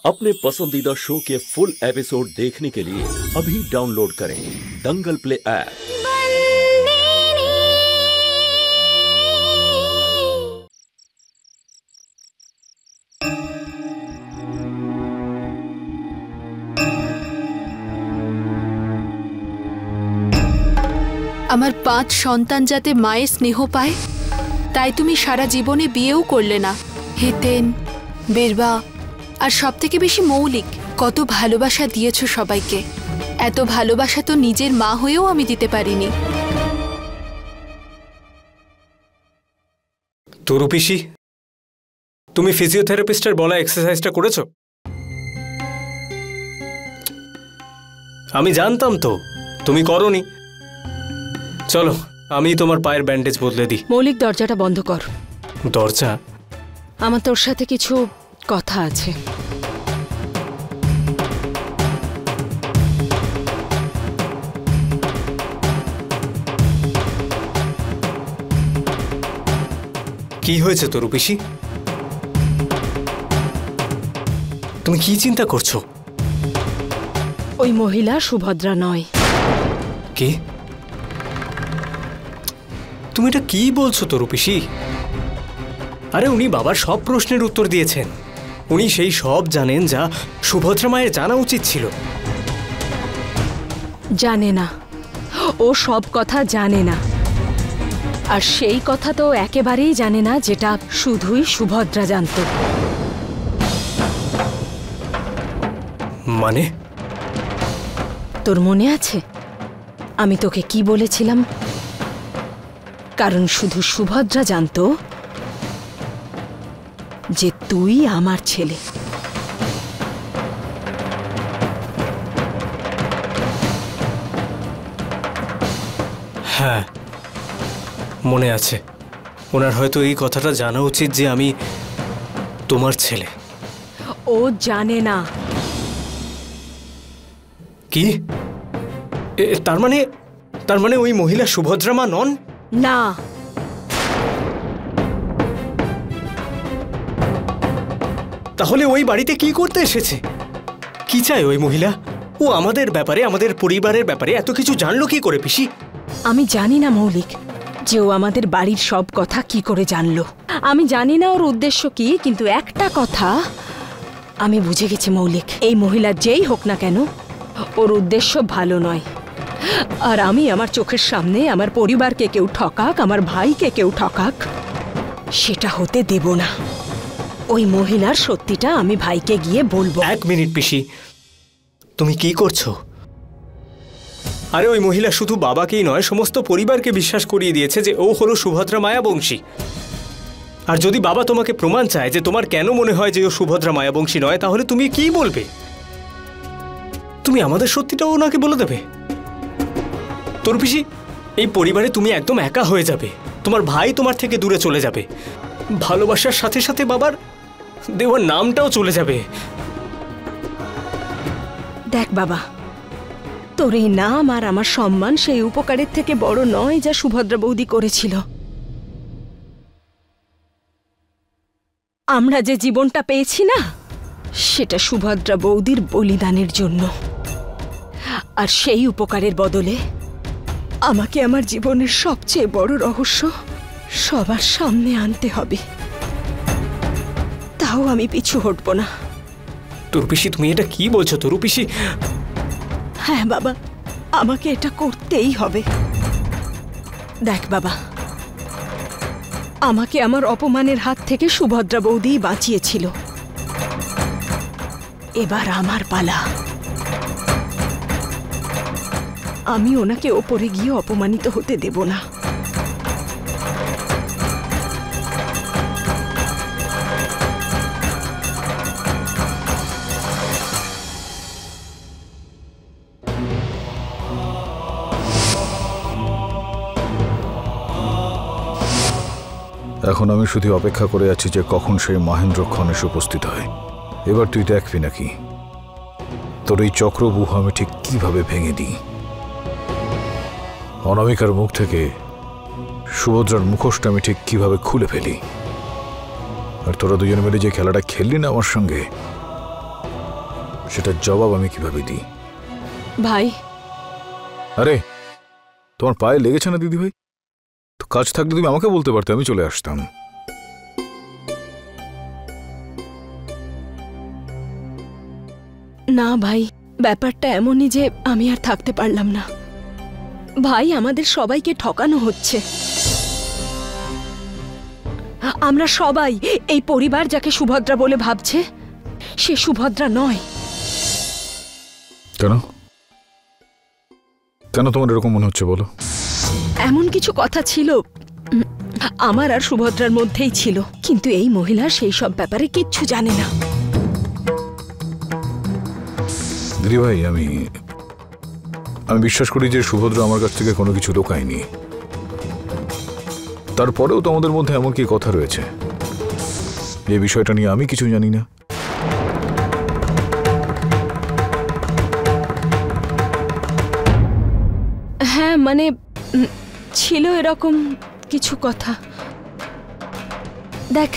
अपने पसंदीदा शो के फुल एपिसोड देखने के लिए अभी डाउनलोड करें दंगल प्ले ऐप। আমার 5 সন্তান যাতে মায়ের স্নেহ পায় তাই তুমি সারা জীবনে বিয়েও করলে না। হেতেন, বীরবা আর সবথেকে বেশি মৌলিক কত ভালোবাসা দিয়েছো সবাইকে। এত ভালোবাসা তো নিজের মা হয়েও আমি দিতে পারিনি। তরু পিসি, তুমি ফিজিওথেরাপিস্টের বলা এক্সারসাইজটা করেছো? আমি জানতাম তো তুমি করোনি। চলো আমি তোমার পায়ের ব্যান্ডেজ বদলে দিই। মৌলিক, দরজাটা বন্ধ কর। দরজা? আমার তোর সাথে কিছু কথা আছে। কি হয়েছে তরু পিসি? তুমি কি চিন্তা করছো? ওই মহিলা সুভদ্রা নয়। কি? তুমি এটা কি বলছো তরু পিসি? আরে উনি বাবার সব প্রশ্নের উত্তর দিয়েছেন। উনি সেই সব জানেন যা সুভদ্রা মায়ের জানা উচিত ছিল। জানে না, ও সব কথা জানে না। আর সেই কথা তো একেবারেই জানে না যেটা শুধুই সুভদ্রা জানত। মানে? তোর মনে আছে আমি তোকে কি বলেছিলাম? কারণ শুধু সুভদ্রা জানত যে তুই আমার ছেলে। হ্যাঁ মনে আছে। ওনার হয়তো এই কথাটা জানা উচিত যে আমি তোমার ছেলে। ও জানে না। কি? তার মানে ওই মহিলা সুভদ্রা মা নন? না। তাহলে ওই বাড়িতে কি করতে এসেছে? কি চায় ওই মহিলা? ও আমাদের ব্যাপারে, আমাদের পরিবারের ব্যাপারে এত কিছু জানলো কি করে পিসি? আমি জানি না মৌলিক যে ও আমাদের বাড়ির সব কথা কি করে জানলো। আমি জানি না ওর উদ্দেশ্য কি, কিন্তু একটা কথা আমি বুঝে গেছি মৌলিক, এই মহিলা যেই হোক না কেন ওর উদ্দেশ্য ভালো নয়। আর আমি আমার চোখের সামনে আমার পরিবারকে কেউ ঠকাক, আমার ভাইকে কেউ ঠকাক, সেটা হতে দেব না। ওই মহিলার সত্যিটা আমি ভাইকে গিয়ে বলবো। এক মিনিট পিসি, তুমি কি করছো? আরে ওই মহিলা শুধু বাবাকেই নয় সমস্ত পরিবারকে বিশ্বাস করিয়ে দিয়েছে যে ও হলো সুভদ্রা মায়াবংশী। আর যদি বাবা তোমাকে প্রমাণ চায় যে তোমার কেন মনে হয় যে ও সুভদ্রা মায়াবংশী নয়, তাহলে তুমি কি বলবে? তুমি আমাদের সত্যিটাও ওনাকে বলে দেবে? তরু পিসি, এই পরিবারে তুমি একদম একা হয়ে যাবে। তোমার ভাই তোমার থেকে দূরে চলে যাবে। ভালোবাসার সাথে সাথে বাবার দেওয়ার নামটাও চলে যাবে। দেখ বাবা, তোর এই নাম আর আমার সম্মান সেই উপকারের থেকে বড় নয় যা সুভদ্রা বৌদি করেছিল। আমরা যে জীবনটা পেয়েছি না, সেটা সুভদ্রা বৌদির বলিদানের জন্য। আর সেই উপকারের বদলে আমাকে আমার জীবনের সবচেয়ে বড় রহস্য সবার সামনে আনতে হবে। তাও আমি পিছু হটব না। তরু পিসি, তুমি এটা কি বলছো তরু পিসি? হ্যাঁ বাবা, আমাকে এটা করতেই হবে। দেখ বাবা, আমাকে আমার অপমানের হাত থেকে সুভদ্রা বৌদি বাঁচিয়েছিল। এবার আমার পালা। আমি ওনাকে ওপরে গিয়ে অপমানিত হতে দেব না। এখন আমি শুধু অপেক্ষা করে আছি যে কখন সেই মহেন্দ্র ক্ষণেশ উপস্থিত হয়। এবার তুই দেখবি নাকি তোর এই চক্রব্যূহ আমি ঠিক কিভাবে ভেঙে দিই। অনামিকার মুখ থেকে সুভদ্রার মুখোশটা আমি ঠিক কিভাবে খুলে ফেলি। আর তোরা দুজনে মিলে যে খেলাটা খেললি না আমার সঙ্গে, সেটার জবাব আমি কিভাবে দিই? ভাই, আরে তোমার পায়ে লেগেছে না দিদি ভাই? তো কাজ থাকলে তুমি আমাকে বলতে পারতে, আমি চলে আসতাম। না ভাই, ব্যাপারটা এমনই যে আমি আর থাকতে পারলাম না। ভাই, আমাদের সবাইকে ঠকানো হচ্ছে। আমরা সবাই, এই পরিবার যাকে সুভদ্রা বলে ভাবছে, সে সুভদ্রা নয়। কেন কেন তোমার এরকম মনে হচ্ছে বলো? এমন কিছু কথা ছিল আমার আর সুভদ্রার মধ্যেই ছিল, কিন্তু এই মহিলা সেই সব ব্যাপারে কিচ্ছু জানে না। দিদি ভাই, আমি বিশ্বাস করি যে সুভদ্রা আমার কাছ থেকে কোনো কিছু লুকায়নি। তারপরেও তোমাদের মধ্যে এমন কি কথা রয়েছে এই বিষয়টা নিয়ে আমি কিছু জানি না? হ্যাঁ, মানে ছিল এরকম কিছু কথা। দেখ,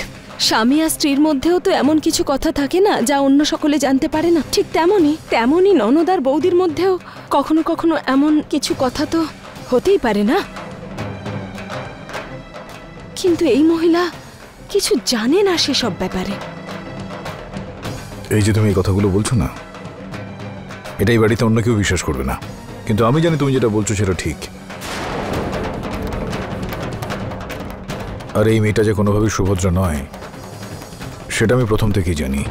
স্বামী আর স্ত্রীর মধ্যেও তো এমন কিছু কথা থাকে না যা অন্য সকলে জানতে পারে না। ঠিক তেমনই ননদ আর বৌদির মধ্যেও কখনো কখনো এমন কিছু কথা তো হতেই পারে না। কিন্তু এই মহিলা কিছু জানে না সেসব ব্যাপারে। এই যে তুমি এই কথাগুলো বলছো না, এটাই বাড়িতে অন্য কেউ বিশ্বাস করবে না, কিন্তু আমি জানি তুমি যেটা বলছো সেটা ঠিক। আর এই মেয়েটা যে কোনোভাবেই সুভদ্রা নয় সেটা আমি প্রথম থেকেই জানি।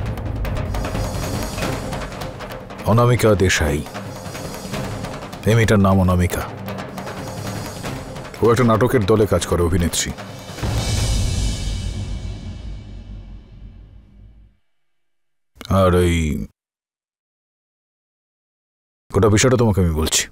অনামিকা দেশাই, এই মেয়েটার নাম অনামিকা। ও একটা নাটকের দলে কাজ করে, অভিনেত্রী। আর এই গোটা বিষয়টা তোমাকে আমি বলছি।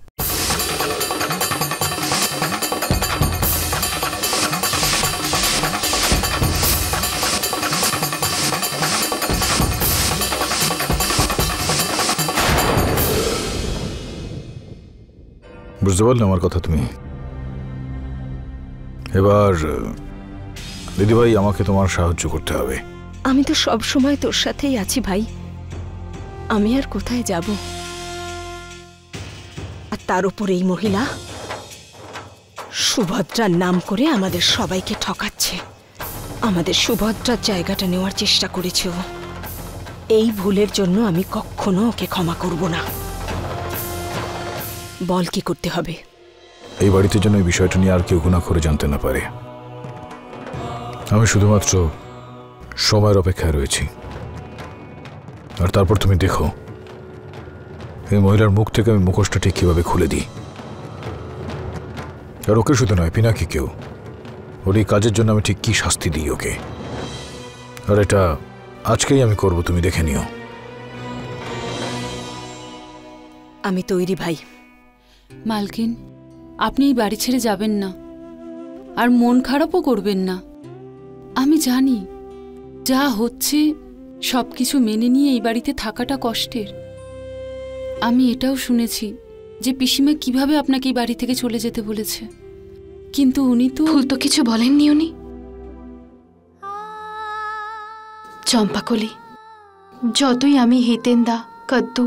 বুঝতে পারলে আমার কথা তুমি? এবার দিদিভাই, আমাকে তোমার সাহায্য করতে হবে। আমি তো সব সময় তোর সাথেই আছি ভাই, আমি আর কোথায় যাব? আর তার উপর এই মহিলা সুভদ্রার নাম করে আমাদের সবাইকে ঠকাচ্ছে। আমাদের সুভদ্রার জায়গাটা নেওয়ার চেষ্টা করেছে ও। এই ভুলের জন্য আমি কখনো ওকে ক্ষমা করব না। বল কি করতে হবে? এই বাড়িতে যেন এই বিষয়টা নিয়ে আর কেউ গুণা করে জানতে না পারে। আমি শুধুমাত্র সময়ের অপেক্ষায় রয়েছি। আর তারপর তুমি দেখো এই মহিলার মুখ থেকে আমি মুখোশটা ঠিক কিভাবে খুলে দিই। আর ওকে শুধু নয়, পিনাকিকেও। ওর এই কাজের জন্য আমি ঠিক কি শাস্তি দিই ওকে। আর এটা আজকেই আমি করব, তুমি দেখে নিও। আমি তৈরি ভাই। মালকিন, আপনি এই বাড়ি ছেড়ে যাবেন না, আর মন খারাপও করবেন না। আমি জানি যা হচ্ছে সবকিছু মেনে নিয়ে এই বাড়িতে থাকাটা কষ্টের। আমি এটাও শুনেছি যে পিসিমা কিভাবে আপনাকে এই বাড়ি থেকে চলে যেতে বলেছে, কিন্তু উনি তো ভুল তো কিছু বলেননি উনি। চম্পাকলি, যতই আমি হিতেনদা, কদ্দু,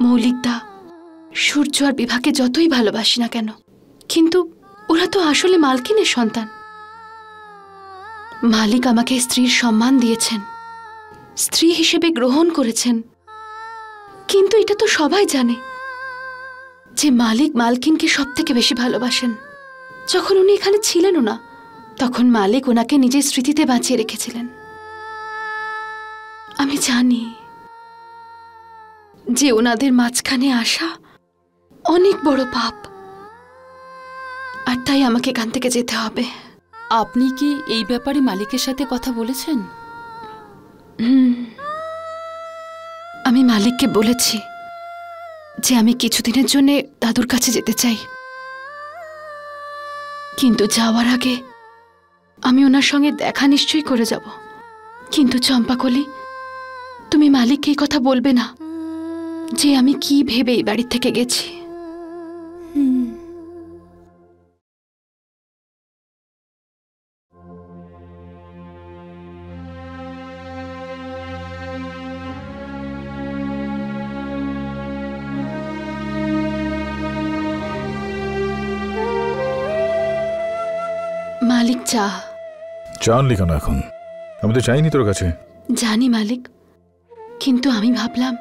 মৌলিকদা, সূর্য আর বিভাকে যতই ভালোবাসি না কেন, কিন্তু ওরা তো আসলে মালকিনের সন্তান। মালিক আমাকে স্ত্রীর সম্মান দিয়েছেন, স্ত্রী হিসেবে গ্রহণ করেছেন, কিন্তু এটা তো সবাই জানে যে মালিক মালকিনকে সব থেকে বেশি ভালোবাসেন। যখন উনি এখানে ছিলেনও না, তখন মালিক ওনাকে নিজের স্মৃতিতে বাঁচিয়ে রেখেছিলেন। আমি জানি যে ওনাদের মাঝখানে আসা অনেক বড় পাপ, আর তাই আমাকে এখান থেকে যেতে হবে। আপনি কি এই ব্যাপারে মালিকের সাথে কথা বলেছেন? আমি মালিককে বলেছি যে আমি কিছুদিনের জন্য দাদুর কাছে যেতে চাই, কিন্তু যাওয়ার আগে আমি ওনার সঙ্গে দেখা নিশ্চয়ই করে যাব। কিন্তু চম্পাকলি, তুমি মালিককে এই কথা বলবে না যে আমি কি ভেবে এই বাড়ি থেকে গেছি। মালিক চা। চা আনলি কেন এখন? আমি তো চাইনি তোর কাছে। জানি মালিক, কিন্তু আমি ভাবলাম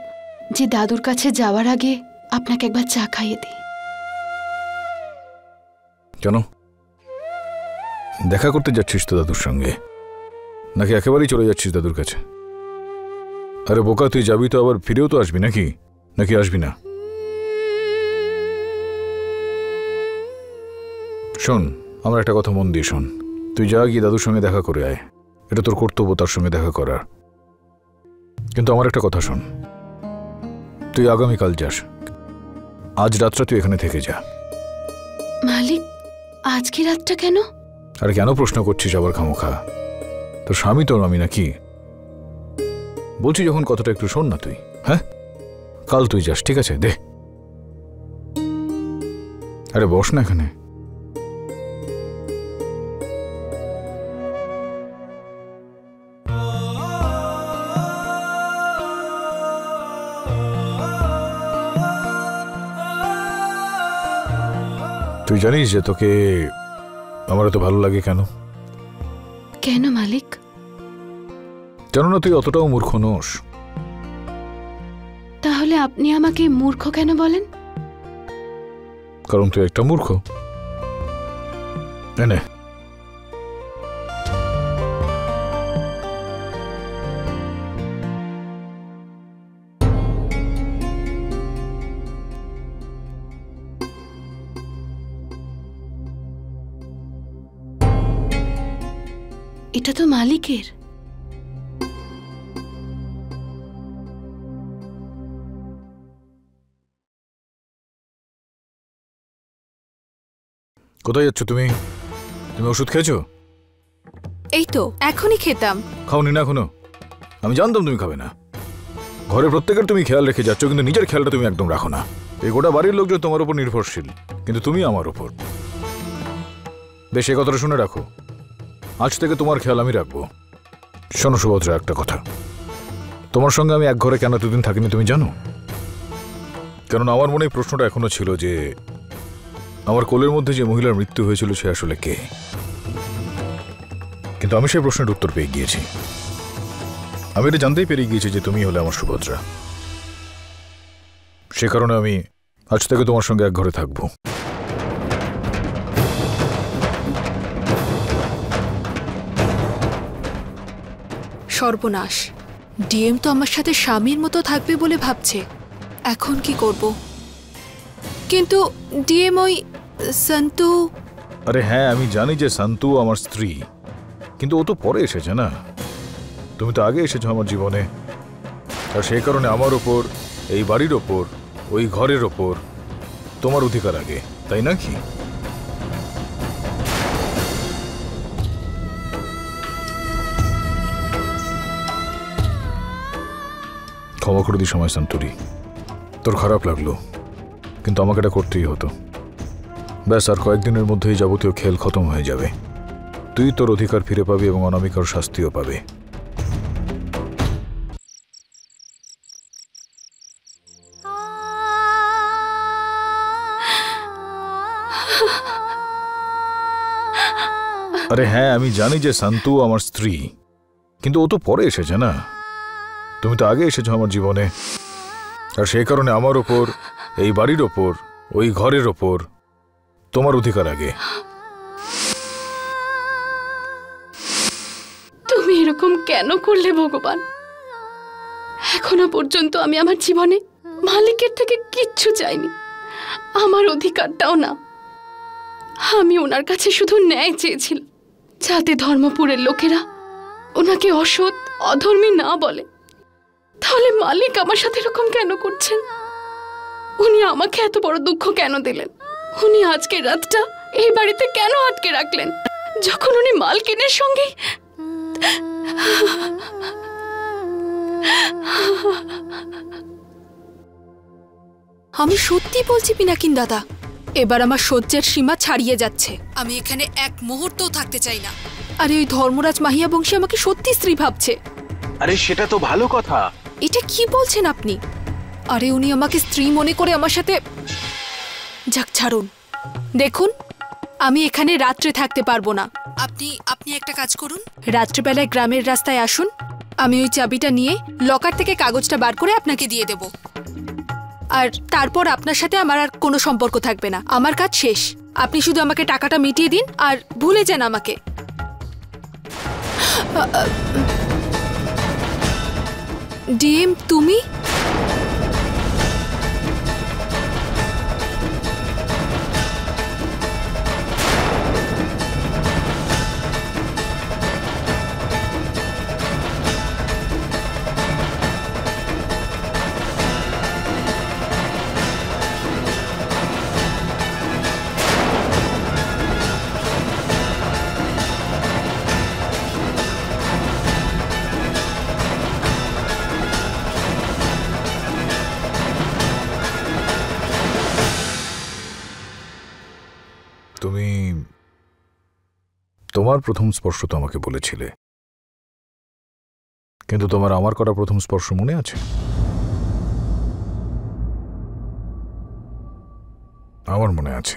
যে দাদুর কাছে যাওয়ার আগে আপনাকে একবার চা খাইয়ে দিই। কেন? দেখা করতে যাচ্ছিস তো দাদুর সঙ্গে, নাকি একেবারেই চলে যাচ্ছিস দাদুর কাছে? আরে বোকা, তুই যাবি তো আবার ফিরেও তো আসবি, নাকি আসবি না? শোন, আমার একটা কথা মন দিয়ে শোন। তুই যা, গিয়ে দাদুর সঙ্গে দেখা করে আয়, এটা তোর কর্তব্য তার সঙ্গে দেখা করার। কিন্তু আমার একটা কথা শোন, তুই আগামীকাল যাস, আজ রাতটা তুই এখানে থেকে যা। মালিক, আজকে রাতটা কেন? আরে কেন প্রশ্ন করছিস আবার খামোখা? তোর স্বামী তোর আমি নাকি? বলছি যখন কথাটা একটু শোন না তুই। হ্যাঁ, কাল তুই যাস, ঠিক আছে? দে, আরে বস না এখানে। তুই জানিস যে তোকে আমার এত ভালো লাগে কেন? কেন মালিক? কেননা তুই অতটাও মূর্খ নোস। তাহলে আপনি আমাকে মূর্খ কেন বলেন? কারণ তুই একটা মূর্খ। এনে এটা তো মালিকের। কোথায় যাচ্ছ তুমি? তুমি ওষুধ খেয়েছো? এই তো এখনই খেতাম। খাওনি না এখনো? আমি জানতাম তুমি খাবে না। ঘরে প্রত্যেকের তুমি খেয়াল রেখে যাচ্ছ, কিন্তু নিজের খেয়ালটা তুমি একদম রাখো না। এই গোটা বাড়ির লোকজন তোমার উপর নির্ভরশীল, কিন্তু তুমি আমার উপর। বেশ, এই কথাটা শুনে রাখো, আজ থেকে তোমার খেয়াল আমি রাখবো। শোনো সুভদ্রা, একটা কথা, তোমার সঙ্গে আমি এক ঘরে কেন এতদিন থাকিনি তুমি জানো? কারণ আমার মনে এই প্রশ্নটা এখনো ছিল যে আমার কোলের মধ্যে যে মহিলার মৃত্যু হয়েছিল সে আসলে কে। কিন্তু আমি সেই প্রশ্নের উত্তর পেয়ে গিয়েছি। আমি এটা জানতেই পেরে গিয়েছি যে তুমি হলে আমার সুভদ্রা। সে কারণে আমি আজ থেকে তোমার সঙ্গে এক ঘরে থাকবো। সর্বনাশ, ডিএম তো আমার সাথে স্বামীর মতো থাকবে বলে ভাবছে। এখন কি করব? কিন্তু ডিএম ওই সন্তু। আরে হ্যাঁ, আমি জানি যে সন্তু আমার স্ত্রী, কিন্তু ও তো পরে এসেছে না। তুমি তো আগে এসেছো আমার জীবনে, আর সেই কারণে আমার ওপর, এই বাড়ির ওপর, ওই ঘরের ওপর তোমার অধিকার আগে, তাই না কি? ক্ষমা করে দিই সময় সন্তুরি, তোর খারাপ লাগলো, কিন্তু আমাকে এটা করতেই হতো। ব্যাস, আর কয়েকদিনের মধ্যেই যাবতীয় খেল খতম হয়ে যাবে। তুই তোর অধিকার ফিরে পাবি এবং অনামিকার শাস্তিও পাবে। আরে হ্যাঁ, আমি জানি যে সন্তু আমার স্ত্রী, কিন্তু ও তো পরে এসেছে না। তুমি তো আগে এসেছো আমার জীবনে, আর সেই কারণে আমার ওপর, এই বাড়ির ওপর, ওই ঘরের ওপর তোমার অধিকার আগে। তুমি এরকম কেন করলে ভগবান? এখনো পর্যন্ত আমি আমার জীবনে মালিকের থেকে কিচ্ছু চাইনি, আমার অধিকারটাও না। আমি ওনার কাছে শুধু ন্যায় চেয়েছিলাম, যাতে ধর্মপুরের লোকেরা ওনাকে অসৎ, অধর্মী না বলে। তাহলে মালিক আমার সাথে এরকম কেন করছেন? উনি আমাকে এত বড় দুঃখ কেন দিলেন? উনি আজকের রাতটা এই বাড়িতে কেন আটকে রাখলেন, যখন উনি মালকিনের সঙ্গে? আমি সত্যি বলছি পিনাকিন দাদা, এবার আমার সহ্যের সীমা ছাড়িয়ে যাচ্ছে। আমি এখানে এক মুহূর্তও থাকতে চাই না। আরে ওই ধর্মরাজ মাহিয়া বংশী আমাকে সত্যি স্ত্রী ভাবছে। আরে সেটা তো ভালো কথা। এটা কি বলছেন আপনি? আরে উনি আমাকে স্ত্রী মনে করে আমার সাথে। যাক ছাড়ুন, দেখুন আমি এখানে রাত্রে থাকতে পারবো না। আপনি একটা কাজ করুন, রাত্রিবেলায় গ্রামের রাস্তায় আসুন, আমি ওই চাবিটা নিয়ে লকার থেকে কাগজটা বার করে আপনাকে দিয়ে দেব। আর তারপর আপনার সাথে আমার আর কোনো সম্পর্ক থাকবে না, আমার কাজ শেষ। আপনি শুধু আমাকে টাকাটা মিটিয়ে দিন আর ভুলে যান আমাকে। ডিএম, তুমি? তুমি তোমার প্রথম স্পর্শ তো আমাকে বলেছিলে, কিন্তু তোমার আমার করা প্রথম স্পর্শ মনে আছে? আমার মনে আছে।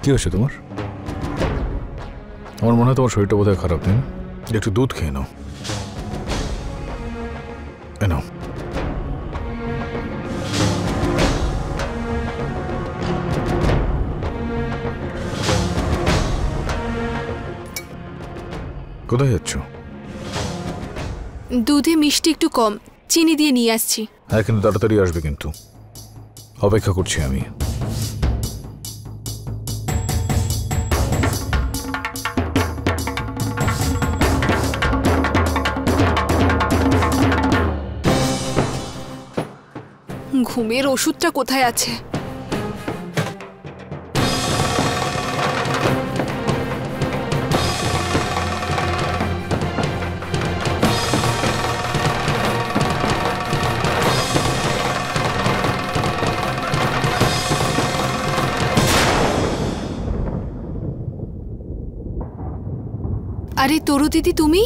কি হয়েছে তোমার? আমার মনে হয় তোমার শরীরটা বোধহয় খারাপ নেই, একটু দুধ খেয়ে নাও। নাও। কোথায় যাচ্ছ? দুধে মিষ্টি একটু কম, চিনি দিয়ে নিয়ে আসছি। হ্যাঁ, কিন্তু তাড়াতাড়ি আসবে, কিন্তু অপেক্ষা করছি আমি। ঘুমের ওষুধটা কোথায় আছে? আরে তরু দিদি, তুমি?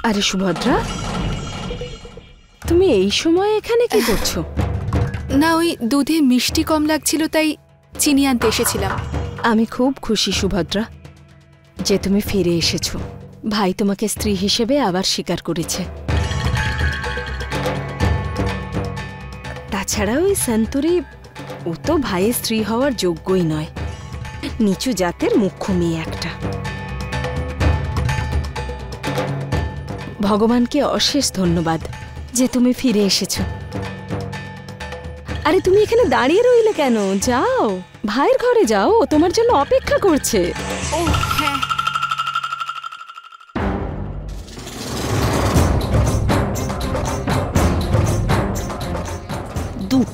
আরে সুভদ্রা, তুমি এই সময় এখানে কি করছো? না, ওই দুধে মিষ্টি কম লাগছিল, তাই চিনি আনতে এসেছিলাম। আমি খুব খুশি সুভদ্রা যে তুমি ফিরে এসেছো। ভাই তোমাকে স্ত্রী হিসেবে আবার স্বীকার করেছে। তাছাড়া ওই সন্তরি, ও তো ভাইয়ের স্ত্রী হওয়ার যোগ্যই নয়, নিচু জাতের মুখ্য মেয়ে একটা। ভগবানকে অশেষ ধন্যবাদ যে তুমি ফিরে এসেছো। আরে তুমি এখানে দাঁড়িয়ে রইলে কেন? যাও, ভাইয়ের ঘরে যাও, ও তোমার জন্য অপেক্ষা করছে। ও হ্যাঁ।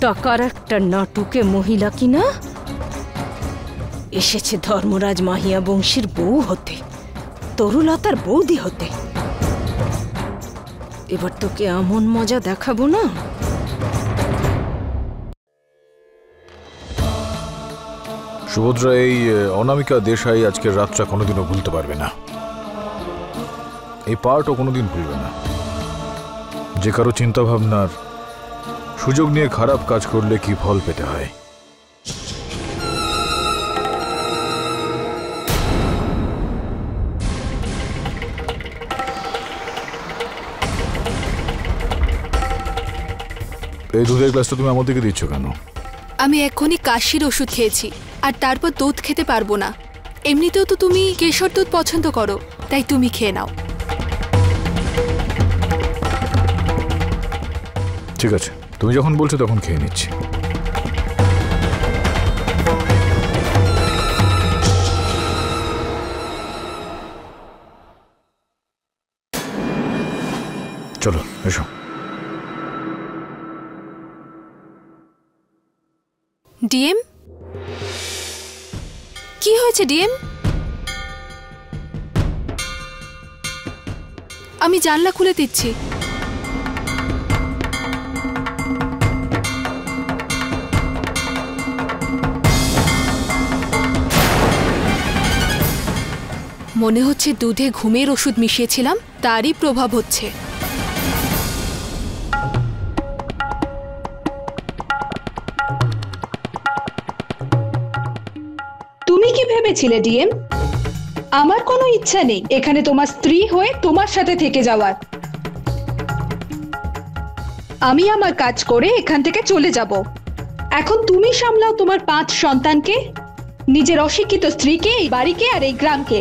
টাকার একটা নাটুকে মহিলা কিনা এসেছে ধর্মরাজ মাহিয়া বংশীর বউ হতে, তরুলতার বৌদি হতে। এবার তোকে এমন মজা দেখাবো না। সুভদ্রা, এই অনামিকা দেশাই আজকের রাতটা কোনোদিনও ভুলতে পারবে না। এই পার্টও কোনোদিন ভুলবে না। যে কারো চিন্তা ভাবনার সুযোগ নিয়ে খারাপ কাজ করলে কি ফল পেতে হয়। এই দুধের গ্লাসটা তুমি আমার দিকে দিচ্ছ কেন? আমি এক্ষুনি কাশির ওষুধ খেয়েছি, আর তারপর দুধ খেতে পারবো না। এমনিতেও তো তুমি কেশর দুধ পছন্দ করো, তাই তুমি খেয়ে নাও। ঠিক আছে, তুমি যখন বলছো তখন খেয়ে নিচ্ছি। চলো এসো। ডিএম, কি হয়েছে ডিএম? আমি জানলা খুলে দিচ্ছি। মনে হচ্ছে দুধে ঘুমের ওষুধ মিশিয়েছিলাম, তারই প্রভাব হচ্ছে। তুমি কি ভেবেছিলে ডিএম? আমার কোনো ইচ্ছা নেই এখানে তোমার স্ত্রী হয়ে তোমার সাথে থেকে যাওয়ার। আমি আমার কাজ করে এখান থেকে চলে যাব। এখন তুমি সামলাও তোমার 5 সন্তানকে, নিজের অশিক্ষিত স্ত্রীকে, এই বাড়িকে আর এই গ্রামকে।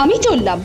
আমি চললাম।